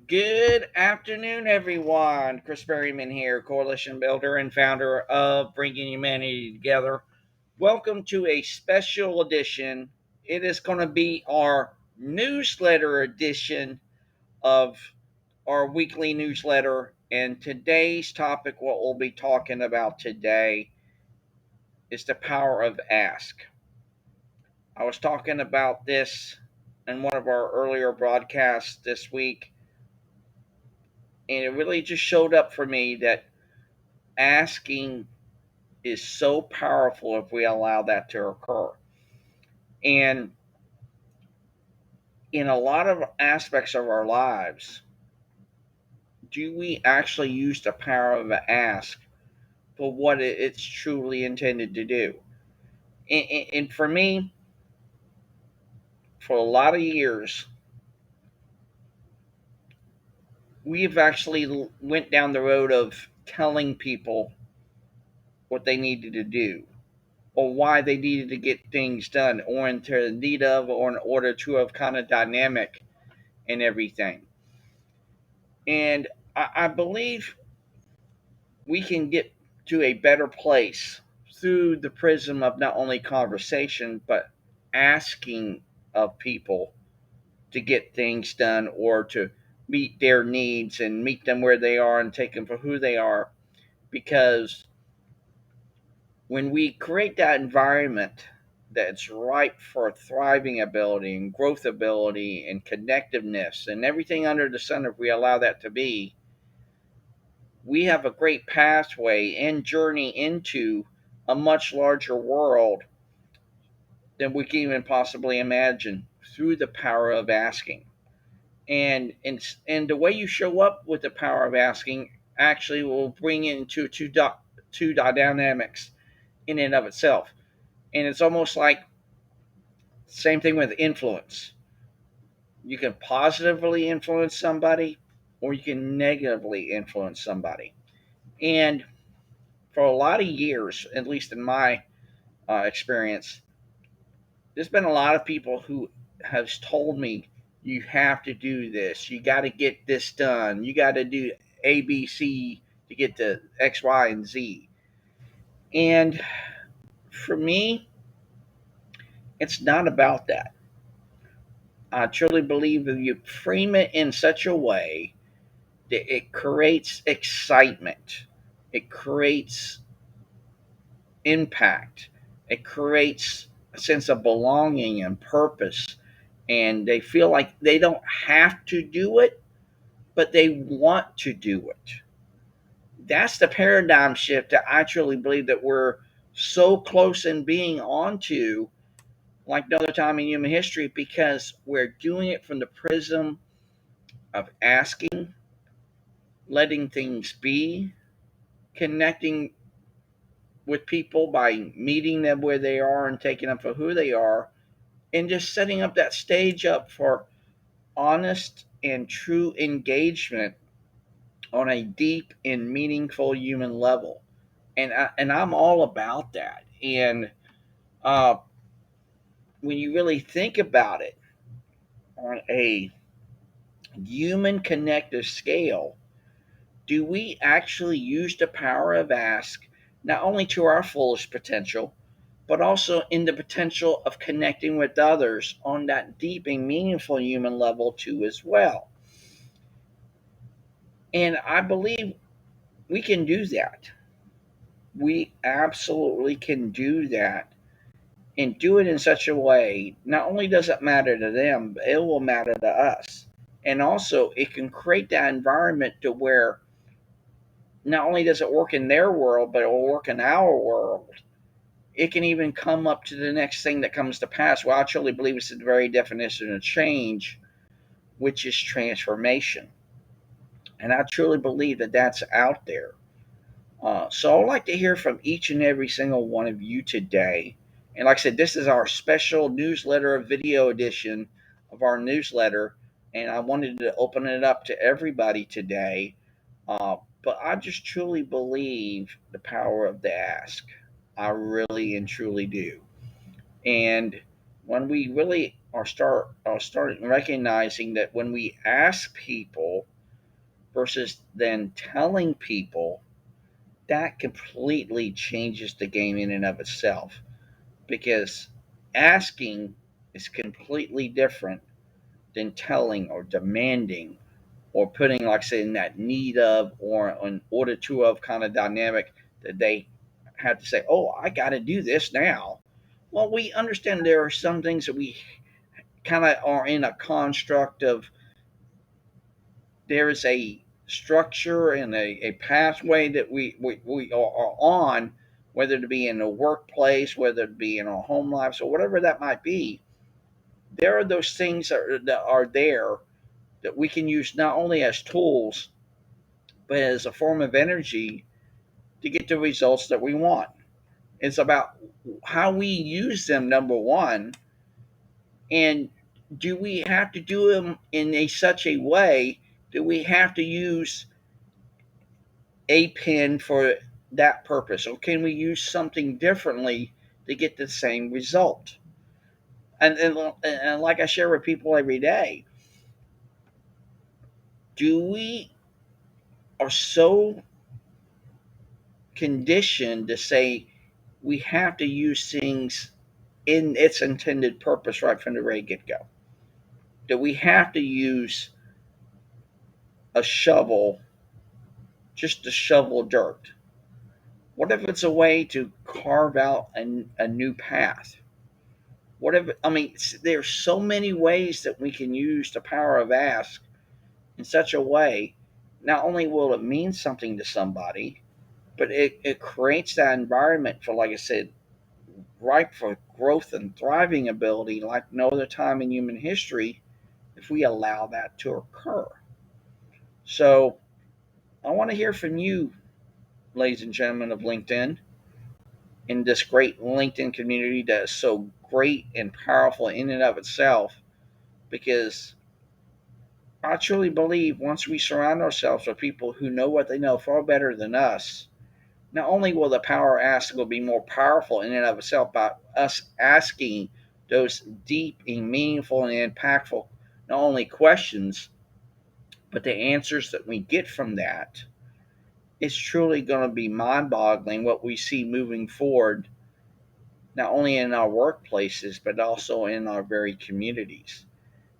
Good afternoon, everyone. Chris Berryman here, coalition builder and founder of Bringing Humanity Together. Welcome to a special edition. It is going to be our newsletter edition of our weekly newsletter. And today's topic, what we'll be talking about today, is the power of ask. I was talking about this in one of our earlier broadcasts this week, and it really just showed up for me that asking is so powerful if we allow that to occur. And in a lot of aspects of our lives, do we actually use the power of an ask for what it's truly intended to do? And for me, for a lot of years, we've actually went down the road of telling people what they needed to do or why they needed to get things done or into need of or in order to have kind of dynamic and everything. And I believe we can get to a better place through the prism of not only conversation, but asking of people to get things done or to meet their needs and meet them where they are and take them for who they are. Because when we create that environment that's ripe for thriving ability and growth ability and connectiveness and everything under the sun, if we allow that to be, we have a great pathway and journey into a much larger world than we can even possibly imagine through the power of asking. And the way you show up with the power of asking actually will bring into two dynamics in and of itself. And it's almost like same thing with influence. You can positively influence somebody or you can negatively influence somebody. And for a lot of years, at least in my experience, there's been a lot of people who have told me, you have to do this, you got to get this done, you got to do ABC to get to X, Y, and Z. And for me, it's not about that. I truly believe if you frame it in such a way that it creates excitement, it creates impact, it creates a sense of belonging and purpose, and they feel like they don't have to do it, but they want to do it. That's the paradigm shift that I truly believe that we're so close in being onto, like no other time in human history, because we're doing it from the prism of asking, letting things be, connecting with people by meeting them where they are and taking them for who they are, and just setting up that stage up for honest and true engagement on a deep and meaningful human level. And I'm all about that. And uh, when you really think about it on a human connective scale, do we actually use the power of ask not only to our fullest potential, but also in the potential of connecting with others on that deep and meaningful human level too as well? And I believe we can do that. We absolutely can do that and do it in such a way, not only does it matter to them, but it will matter to us. And also, it can create that environment to where not only does it work in their world, but it will work in our world. It can even come up to the next thing that comes to pass. Well, I truly believe it's the very definition of change, which is transformation. And I truly believe that that's out there. So I'd like to hear from each and every single one of you today. And like I said, this is our special newsletter video edition of our newsletter. And I wanted to open it up to everybody today. But I just truly believe the power of the ask. I really and truly do. And when we really are starting recognizing that when we ask people, versus then telling people, that completely changes the game in and of itself, because asking is completely different than telling or demanding or putting, like I said, in that need of or an order to of kind of dynamic, that they have to say, oh, I got to do this now. Well, we understand there are some things that we kind of are in a construct of, there is a structure and a pathway that we are on, whether it be in the workplace, whether it be in our home lives, or whatever that might be. There are those things that are there that we can use not only as tools, but as a form of energy to get the results that we want. It's about how we use them, number one, and do we have to do them in such a way? Do we have to use a pen for that purpose, or can we use something differently to get the same result? And like I share with people every day, do we are so conditioned to say we have to use things in its intended purpose right from the very get go? That we have to use a shovel just to shovel dirt? What if it's a way to carve out a new path? What if, I mean, there's so many ways that we can use the power of ask in such a way. Not only will it mean something to somebody, but it creates that environment for, like I said, ripe for growth and thriving ability like no other time in human history, if we allow that to occur. So I want to hear from you, ladies and gentlemen of LinkedIn, in this great LinkedIn community that is so great and powerful in and of itself, because I truly believe once we surround ourselves with people who know what they know far better than us, not only will the power ask will be more powerful in and of itself, but us asking those deep and meaningful and impactful not only questions, but the answers that we get from that, it's truly going to be mind boggling what we see moving forward, not only in our workplaces, but also in our very communities.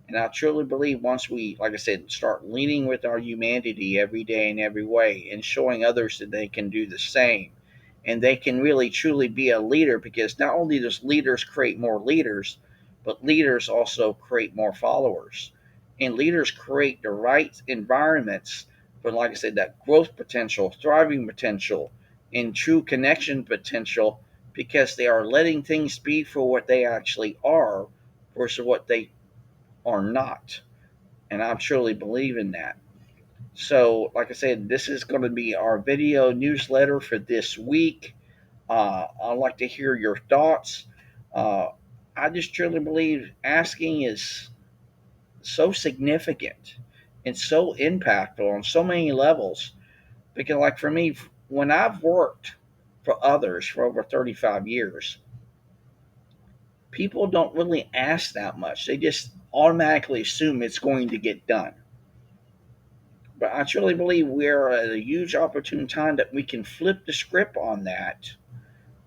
And I truly believe once we, like I said, start leading with our humanity every day in every way and showing others that they can do the same, and they can really truly be a leader, because not only does leaders create more leaders, but leaders also create more followers. And leaders create the right environments for, like I said, that growth potential, thriving potential, and true connection potential, because they are letting things be for what they actually are versus what they are not. And I truly believe in that. So, like I said, this is going to be our video newsletter for this week. I'd like to hear your thoughts. Uh, I just truly believe asking is so significant and so impactful on so many levels. Because, like for me, when I've worked for others for over 35 years, people don't really ask that much. They just automatically assume it's going to get done. But I truly believe we're at a huge opportune time that we can flip the script on that,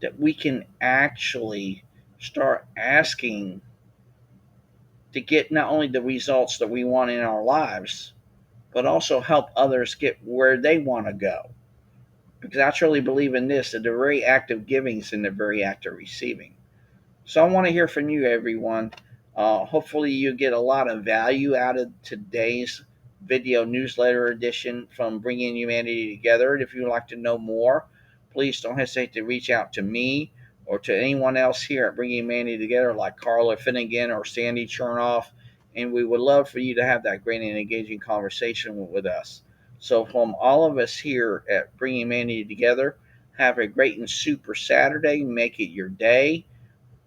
that we can actually start asking to get not only the results that we want in our lives, but also help others get where they want to go. Because I truly believe in this, that the very act of giving is in the very act of receiving. So I want to hear from you, everyone. Hopefully, you get a lot of value out of today's video newsletter edition from Bringing Humanity Together. And if you'd like to know more, please don't hesitate to reach out to me or to anyone else here at Bringing Humanity Together, like Carla Finnegan or Sandy Chernoff. And we would love for you to have that great and engaging conversation with us. So, from all of us here at Bringing Humanity Together, have a great and super Saturday. Make it your day.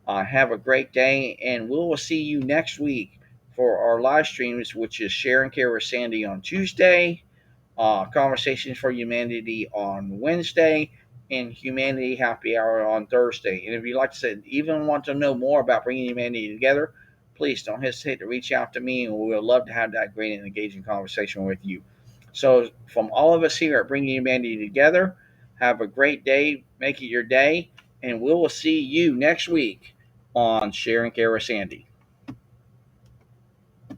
Have a great day, and we will see you next week for our live streams, which is Share and Care with Sandy on Tuesday, Conversations for Humanity on Wednesday, and Humanity Happy Hour on Thursday. And if you'd like to even want to know more about Bringing Humanity Together, please don't hesitate to reach out to me, and we would love to have that great and engaging conversation with you. So, from all of us here at Bringing Humanity Together, have a great day. Make it your day. And we will see you next week on Share and Care with Sandy.